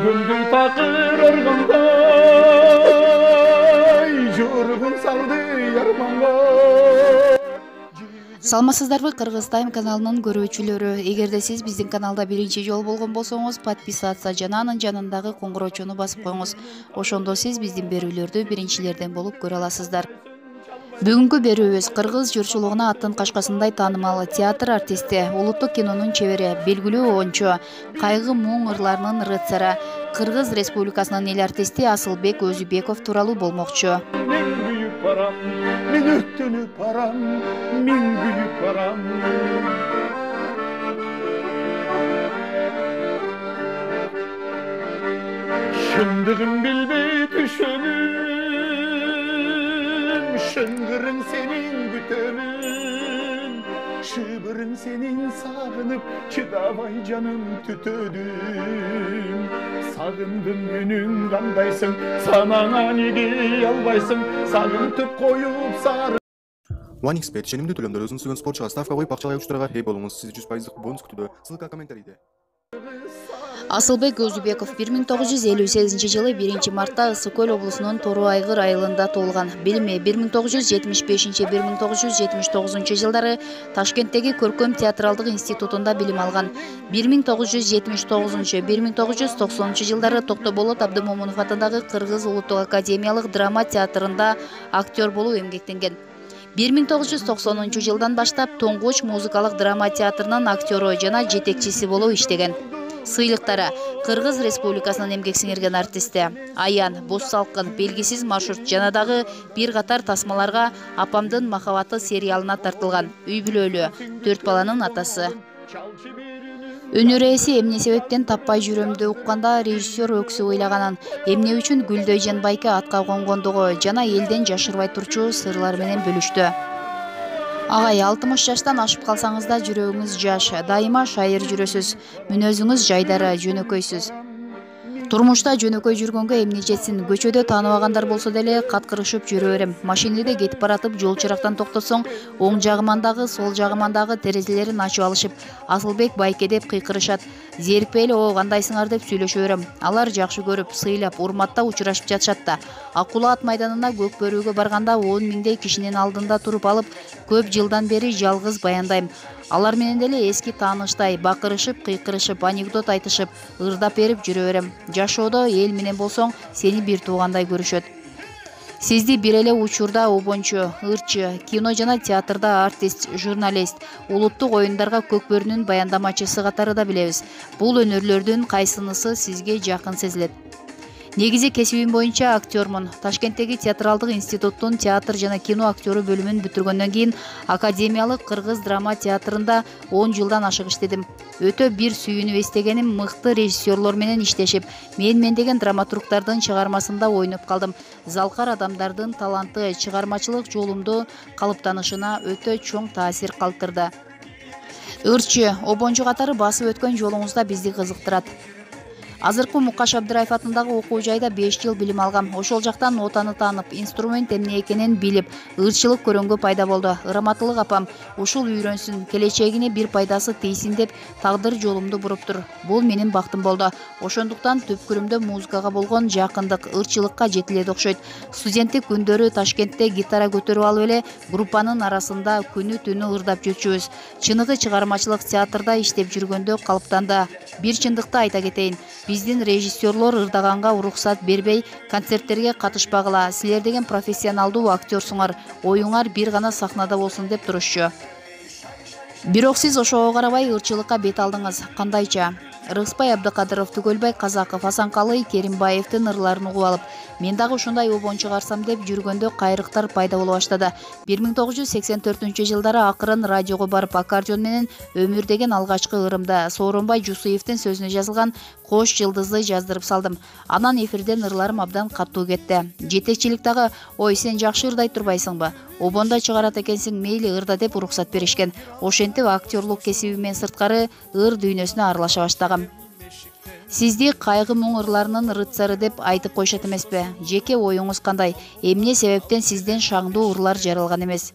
Жүргümdü takır ırgımday, Жүргüm saldı yarmanga. Саламатсыздарбы, Кыргыз Тайм каналынын көрүүчүлөрү. Эгерде сиз биздин каналда биринчи жолу болгон болсоңуз, подписаться жана анын жанындагы коңгуроочуну басып коюңуз. Ошондо сиз биздин берүүлөрдү биринчилерден болуп көрө аласыздар. Бүгүнкү берүүбүз кыргыз журчулугуна аттын кашкасындай таанымал театр артисти, улуттук кинонун чебери, белгилүү оюнчу, кайгы муң ырларынын рыцары, Кыргыз Республикасынын эл артисти Асылбек Өзүбеков тууралуу болмокчу. Min öttünü param, min büyük param. Şındırın bilbey düşönüm, şıngırın senin bütönüm, şıbırın senin sağınıp çıdavay canım tütödüm. Sağındım günün kandaysın, sanana nege albaysın, sağıntıp koyup sarı. OneXBet сенімді төлемдер өзін сүйген спортшыға ставка қойып ақшалай ұштыраға ие болыңыз. Сіз 100% бонус күтуді. Ссылка комментарийде. Асылбек Өзүбеков 1958 жылы 1 мартта Ысык Көл облусунун Тору Айгыр айылында туулган. Билими 1975-1979 жылдары Ташкенттеги Көркөм театралдык институтунда билим алган. 1979-1990 жылдары Токтоболот Абдымомунов атындагы Кыргыз улуттук академиялык драма театрында актер болуп эмгектенген. 1990 жылдан баштап Тоңгоч музыкалык драма театрынын актеру жана жетекчиси болуп иштеген. Сыйлыктары: Кыргыз Республикасынын эмгек сиңирген артисти, Аян, Боз салкын, Белгисиз маршрут жана дагы бир катар тасмаларга Апамдын махабаты сериалына тартылган. Үй бүлөлүү, 4 баланын атасы. Өнөр ээси эмне себептен таппай жүрөмдү укканда режиссер өксү ыйлаганын, эмне үчүн Гүлдөй Жанбайке атка конгондугу жана элден жашырбай турчу сырлар менен бөлүштү. Агай, 60 жаштан ашып калсаңыз да жүрөгүңүз жаш, дайыма шайыр жүрөсүз, мүнөзүңүз жайдары, жөнөкөйсүз. Турмушта жөнөкөй жүргөнгө эмне жетсин, көчөдө тааныбагандар болсо деле каткырышып жүрө берем. Машинеде кетип баратып жол чырактан токтосоң, оң жагымандагы, сол жагымандагы терезелерин ачып алышып, Асылбек байке деп кыйкырышат. Зерикпейли, о кандайсыңар деп сүйлөшө берем. Алар жакшы көрүп, сыйлап, урматтап учурашып жатышат да. Акула ат майданына көк бөрүүгө барганда 10 миңдей кишинин алдында туруп алып, көп жылдан бери жалгыз баяндайм. Алар менен деле эски тааныштай бакырышып, кыйкырышып, анекдот айтышып, ырдап берип жүрө берем. Жашоодо эл менен болсоң, сени бир туугандай көрүшөт. Сизди бир эле учурда обончу, ырчы, кино жана театрда артист, журналист, улуттук оюндарга көк бөрүнүн баяндамачысы катары да билебиз. Бул өнөрлөрдүн кайсынысы сизге жакын сезилет? Негизи кесибим боюнча актёрмун. Ташкенттеги театралдык институттун театр жана кино актёру бөлүмүн бүтүргөндөн кийин Академиялык Кыргыз драма театрында 10 жылдан ашык иштедим. Өтө бир сүйүнүп эстегеним мыкты режиссерлор менен иштешип, мен деген драматургдардын чыгармасында ойноп калдым. Залкар адамдардын таланты, чыгармачылык жолумду калыптанышына өтө чоң таасир калтырды. Ырчы, обончу катары басып өткөн жолуңузда бизди кызыктырат. Азыркы Мукаш Абдыраев атындагы окуу жайда 5 жыл билим алгам. Ошол жактан нотаны таанып, инструмент эмне экенин билип, ырчылык көрөнгө пайда болду. Ыраматылык апам ушул үйрөнсүн, келечегине бир пайдасы тийсин деп тагдыр жолумду буруптур. Бул менин бактым болду. Ошондуктан түпкүрүмдө музыкага болгон жакындык, ырчылыкка жетилет окшойт. Студенттик күндөрү Ташкентте гитара көтөрүп алып эле группанын арасында күнү-түнү ырдап жүрчүбүз. Чыныгы чыгармачылык театрда иштеп жүргөндө калыптанды. Бир чындыкты айта кетейин. Биздин режиссерлор ырдаганга уруксат бербей, концерттерге катышпагыла, силер деген профессионалдуу актёрсуңар, оюңар бир гана сахнада болсун деп турушчу. Бирок сиз ошого карабай ырчылыкка бет алдыңыз. Кандайча? Рыспай Абдыкадыров, Түгөлбай Казаков, Асанкалы Керимбаевдин ырларын угуп алып, мен дагы ушундай обончу чыгарсам деп жүргөндө кайрыктар пайда боло баштады. 1984 жылдары акырын радиого барып аккордеон менен Өмүр деген алгачкы ырымда Сооронбай Жусуевдин сөзүнө жазылган Кош жылдызды жаздырып салдым. Анан эфирден ырларым абдан каттуу кетти. Жетекчилик дагы "Ой, сен жакшы ырдай турбайсыңбы? Обондо чыгарат экенсиң, мейли ырда" деп уруксат беришкен. Ошентип актерлук кесибимен сырткары ыр дүйнөсүнө аралаша баштагам. Сизди кайгы муң ырларынын рыцары деп айтып койшот эмеспи? Жеке оюңуз кандай? Эмне себептен сизден шаңдуу ырлар жаралган эмес?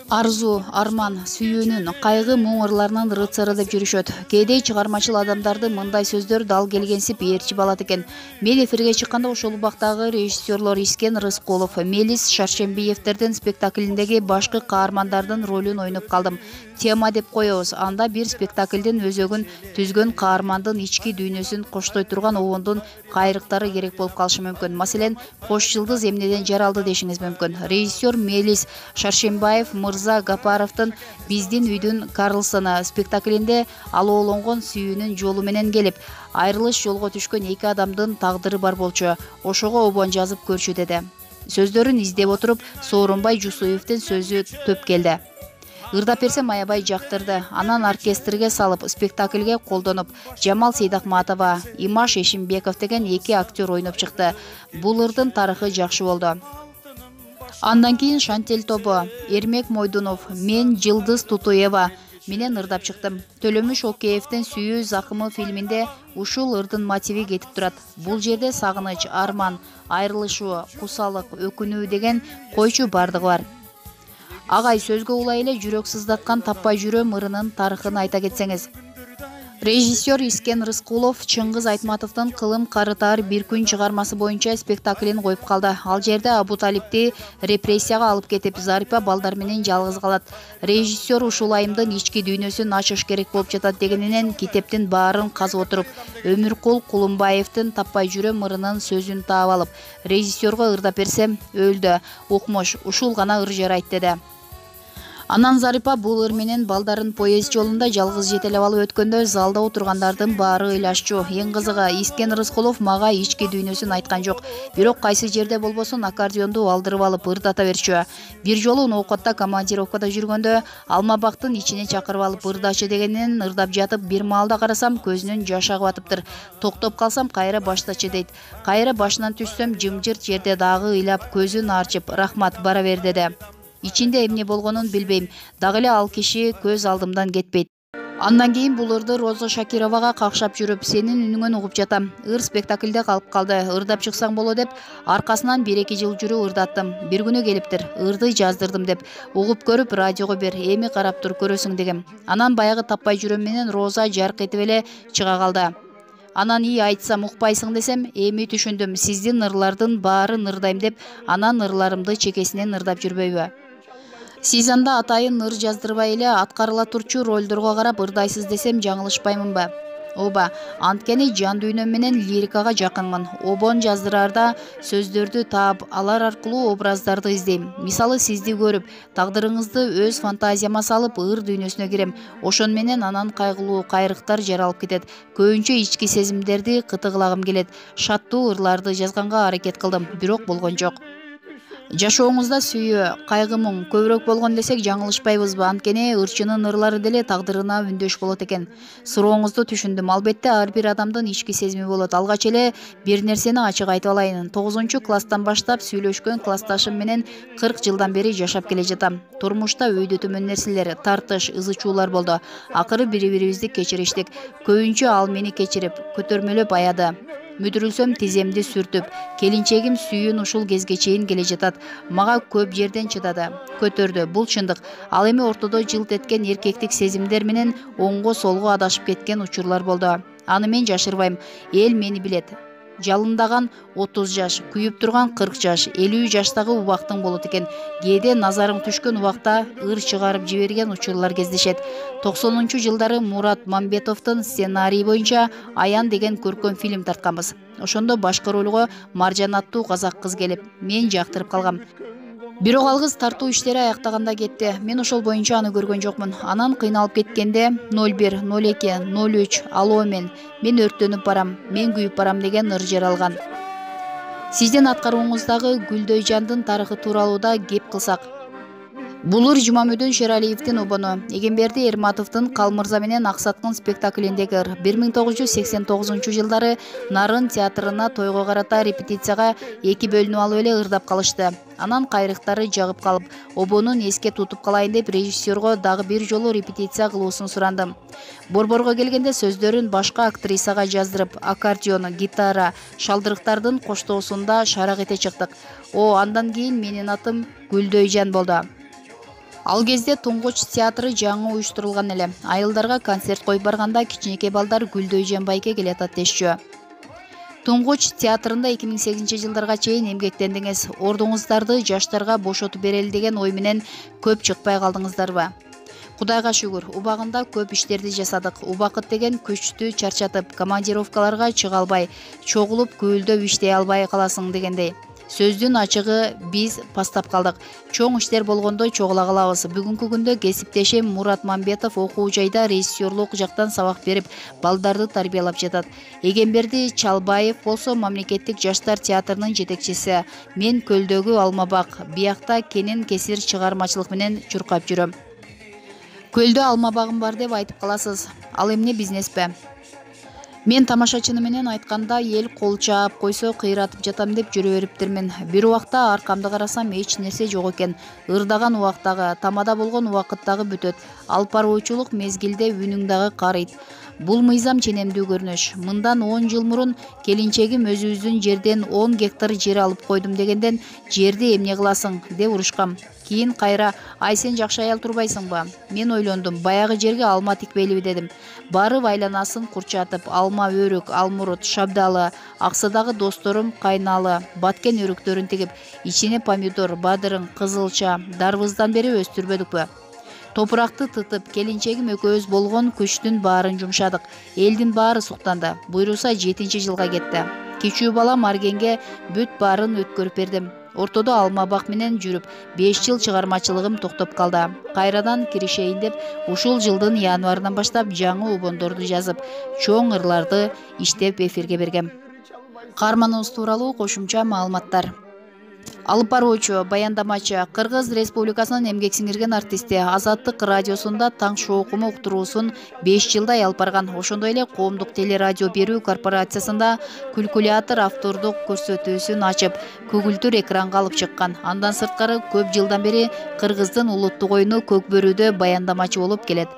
Арзу, арман, сүйүүнүн, кайгы муңурларынын рыцары деп жүрүшөт. Кээде чыгармачыл адамдарды мындай сөздөр дал келгенсип ээрчип алат экен. Мен эфирге чыкканда ошол убактагы режиссерлор Искен Рыскулов, Мелис Шаршембиевтердин спектаклиндеги башкы каармандардын ролун ойноп калдым. Тема деп коебуз. Анда бир спектаклдин өзөгүн түзгөн каармандын ички дүйнөсүн коштой турган обондун кайрыктары керек болуп калышы мүмкүн. Маселен, кош жылдыз эмнеден жаралды дешиңиз мүмкүн. Режиссер Мелис Шаршембаев Мырза Гапаровдун «Биздин үйдүн Карлсону» спектаклинде алоолонгон сүйүүнүн жолу менен келип, айрылыш жолго түшкөн эки адамдын тагдыры бар болчу. Ошого обон жазып көрчү деди. Сөздөрүн издеп отуруп, Сооронбай Жусуевдин сөзү төп келди. Ырдап берсем аябай жактырды. Анан оркестрге салып, спектаклге колдонуп, Жамал Сейдахматова, Имаш Эшимбеков деген эки актер ойноп чыкты. Бул ырдын тарыхы жакшы болду. Андан кийин Шантель тобу, Эрмек Мойдунов, мен Жылдыз Тутуева менен ырдап чыктым. Төлөмүш Океевдин «Сүйүү закымы» фильминде ушул ырдын мотиви кетип турат. Бул жерде сагыныч, арман, айрылышуу, кусалык, өкүнүү деген койчу бардыгы бар. Агай сөзгө улай эле жүрөк сыздаткан Таппай жүрөм ырынын тарыхын айта кетсеңиз. Режиссер Искен Рыскулов Чыңгыз Айтматовдун «Кылым карытаар бир күн» чыгармасы боюнча спектаклин коюп калды. Ал жерде Абу Талипти репрессияга алып кетип, Зарипа балдар менен жалгыз калат. Режиссер ушул айымдын ички дүйнөсүн ачыш керек болуп жатат дегенинен китептин баарын казып отуруп, Өмүркул Кулумбаевдин «Таппай жүрөм» ырынын сөзүн таап алып, режиссерго ырдап берсем өлдү, укмуш, ушул гана ыр жарайт деди. Анан Зарипа бул ыр менен балдарын поезд жолунда жалгыз жетелеп алып өткөндө залда отургандардын баары ыйлашчу. Эң кызыгы, Искен Рыскулов мага ички дүйнөсүн айткан жок. Бирок кайсы жерде болбосун аккордеонду алдырып алып ырдата берчү. Бир жолу ноокатта командировкада жүргөндө Алмабактын ичине чакырып алып ырдачы дегенинен ырдап жатып, бир маалда карасам көзүнөн жаш агып атыптыр. Токтоп калсам кайра баштачы дейт. Кайра башынан түшсөм жымжырт жерде дагы ыйлап көзүн арчып, рахмат, бара бер деди. Ичинде эмне болгонун билбейм. Дагы эле ал киши көз алдымдан кетпейт. Андан кийин бул ырды Роза Шакировага какшап жүрүп, сенин үнүңөн угуп жатам. Ыр спектаклде калып калды. Ырдап чыксаң боло деп аркасынан 1-2 жыл жүрүп ырдаттым. Бир күнү келиптир. Ырды жаздырдым деп. Угуп көрүп радиого бер, эми карап тур көрөсүң дегем. Анан баягы Таппай жүрөм менен Роза жарк этип эле чыга калды. Анан айтсам укпайсың десем, эми түшүндүм. Сиздин ырлардын баарын ырдайм деп, анан ырларымды чекесинен ырдап жүрбөйбү? Сиз анда атайын ыр жаздырбай эле аткарыла турчу ролдорго карап ырдайсыз десем жаңылышпаймынбы? Ооба, анткени жан дүйнөм менен лирикага жакынмын. Обон жаздыраарда сөздөрдү таап, алар аркылуу образдарды издейм. Мисалы, сизди көрүп, тагдырыңызды өз фантазияма салып, ыр дүйнөсүнө кирем. Ошон менен анан кайгылуу кайрыктар жаралып кетет. Көбүнчө ички сезимдерди кытыгылагым келет. Шаттуу ырларды жазганга аракет кылдым, бирок болгон жок. Жашооңузда сүйүү, кайгы муң көбүрөөк болгон десек жаңылышпайбызбы? Анткени ырчынын ырлары деле тагдырына үндөш болот экен. Сурооңузду түшүндүм. Албетте ар бир адамдын ички сезими болот. Алгач эле бир нерсени ачык айтып алайын. 9-класстан баштап сүйлөшкөн классташым менен 40 жылдан бери жашап келе жатам. Турмушта өйдө төмөн нерселер, тартыш, ызычуулар болду. Акыры бири-бирибизди кечириштик. Көбүнчө ал мени кечирип, көтөрмөлөп аяды. Мүдүрүлсөм тиземди сүртүп, келинчегим сүйүүн ушул кезге чейин келе жатат. Мага көп жерден чыдады, көтөрдү. Бул чындык. Ал эми ортодо жылт эткен эркектик сезимдер менен оңго солго адашып кеткен учурлар болду. Аны мен жашырбайм. Эл мени билет. Жалындаган 30 жаш, күйүп турган 40 жаш, 50 жаштагы убактың болот экен. Кээде назарың түшкөн убакта ыр чыгарып жиберген учурлар кездешет. 90-жылдары Мурат Мамбетовдун сценарийи боюнча Аян деген көркөм фильм тартканбыз. Ошондо башкы ролго Маржан аттуу казак кыз келип, мен жактырып калгам. Бирок ал кыз тартуу иштери аяктаганда кетти. Мен ошол боюнча аны көргөн жокмун. Анан кыйналып кеткенде 01, 02, 03, алоо мен өрттөнүп барам, мен күйүп барам деген ыр жаралган. Сиздин аткарууңуздагы Гүлдөй жандын тарыхы тууралуу да кеп кылсак. Бул ыр Жумамөдүн Шералиевдин обону, Эгемберди Эрматовдун Калмырза менен Аксаткын спектаклиндеги ыр. 1989-жылдары Нарын театрына тойго карата репетицияга 2 бөлүнүп алып эле ырдап калышты. Анан кайрыктары жагып калып, обонун эске тутуп калайын деп режиссерго дагы бир жолу репетиция кылуусун сурандым. Борборго келгенде сөздөрүн башка актрисага жаздырып, аккордеон, гитара, шалдырыктардын коштоосунда шарак эте чыктык. Андан кийин менин атым Гүлдөй Жан болду. Ал кезде Тоңгоч театры жаңы уюштурулган эле. Айылдарга концерт коюп барганда кичинекей балдар Гүлдөй Жамбайке келатат дешчү. Тоңгоч театрында 2008 жылдарга чейин эмгектендиңиз. Ордуңуздарды жаштарга бошотуп берели деген ой менен көп чыкпай калдыңыздарбы? Кудайга шүгүр, убагында көп иштерди жасадык. Убакыт деген күчтү чарчатып, командировкаларга чыга албай, чогулуп күөлдөп иштей албай каласың дегендей. Сөздүн ачыгы биз пастап калдык. Чоң иштер болгондо чогула калабыз. Бүгүнкү күндө кесиптешим Мурат Мамбетов окуу жайда режиссерлук жактан сабак берип, балдарды тарбиялап жатат. Эгемберди Чалбаев болсо мамлекеттик жаштар театрынын жетекчиси. Мен Көлдөгү Алмабак, биякта кенен кесир чыгармачылык менен чуркап жүрөм. Көлдө алмабагым бар деп айтып каласыз. Ал эмне бизнеспи? Мен тамашачыны менен айтканда эл кол чаап койсо кыйратып жатам деп жүрө бериптирмин. Бир убакта аркамды карасам эч нерсе жок экен. Ырдаган убактагы, тамада болгон убакыттагы бүтөт. Алып баруучулук мезгилде үнүң дагы карыйт. Бул мыйзам ченемдүү көрүнүш. Мындан 10 жыл мурун келинчегим өзүбүздүн жерден 10 гектар жер алып койдум дегенден жерди эмне кыласың деп урушкам. Кийин кайра ай сен жакшы аял турбайсыңбы? Мен ойлондум, баягы жерге алма тикпейлиби дедим. Барып айланасын курчатып, алма өрүк, алмурут, шабдалы, аксыдагы досторум кайналы, баткен өрүктөрүн тигип, ичине помидор, бадырың, кызылча, дарбыздан бери өстүрбөдүкпү? Топуракты тытып, келинчегим экөөбүз болгон күчтүн баарын жумшадык. Элдин баары суктанды. Буйруса 7 жылга кетти. Кичүү балам Аргенге бүт баарын өткөрүп бердим. Ортодо Алмабак менен жүрүп, 5 жыл чыгармачылыгым токтоп калды. Кайрадан киришейин деп, ушул жылдын январынан баштап жаңы убондорду жазып, чоң ырларды иштеп эфирге бергем. Каарманыбыз тууралуу кошумча маалыматтар. Алып баруучу, баяндамачы, Кыргыз Республикасынын эмгек сиңирген артисти, Азаттык радиосунда таң шоукуму уктуруусун 5 жылдай алып барган. Ошондой эле коомдук телерадио берүү корпорациясында калькулятор автордук көрсөтүүсүн ачып, көгүлтүр экранга алып чыккан. Андан сырткары көп жылдан бери Кыргыздын улуттук оюну Көк бөрүдө баяндамачы болуп келет.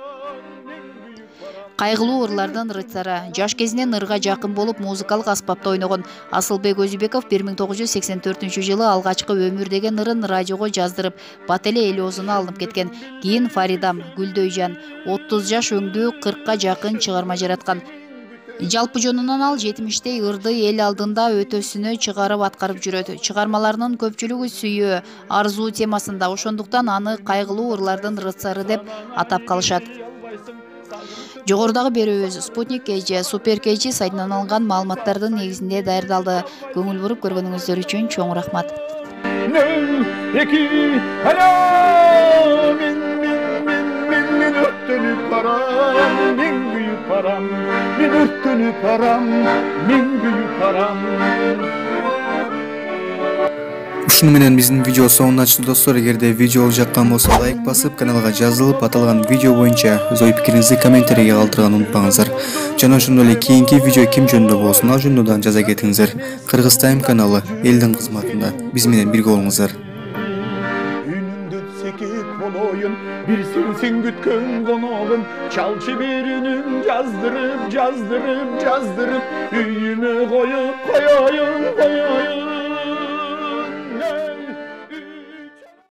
Кайгылуу ырлардын рыцары, жаш кезинен ырга жакын болуп музыкалык аспапта ойногон Асылбек Өзүбеков 1984 жылы алгачкы өмүр деген ырын радиого жаздырып, бат эле эл оозуна алынып кеткен. Кийин Фаридам, Гүлдөйжан 30 жаш өңдүү 40ка жакын чыгарма жараткан. Жалпы жонунан ал 70-тей ырды эл алдында өтөсүнө чыгарып аткарып жүрөт. Чыгармаларынын көпчүлүгү сүйүү, арзуу темасында, ошондуктан аны кайгылуу ырлардын рыцары деп атап калышат. Жогорудагы берүүбүз Спутник KG, Супер KG сайтынан алынган маалыматтардын негизинде даярдалды. Көңүл буруп көргөнүңүздөр үчүн чоң рахмат. Ушуну менен биздин видео соңуна чыкты достор. Эгерде видео жаккан болсо лайк басып, каналга жазылып, аталган видео боюнча өз ой пикириңизди комментарийге калтырганды унутпаңыздар. Жана ошондой эле кийинки видео ким жөнүндө болсун, ал жөнүндө да жаза кетиңиздер. Кыргыз Тайм каналы элдин кызматында. Биз менен бирге болуңуздар. Bir sensin gütkün konağım, çalçı birinin yazdırıp, üyüme koyup, koyayım.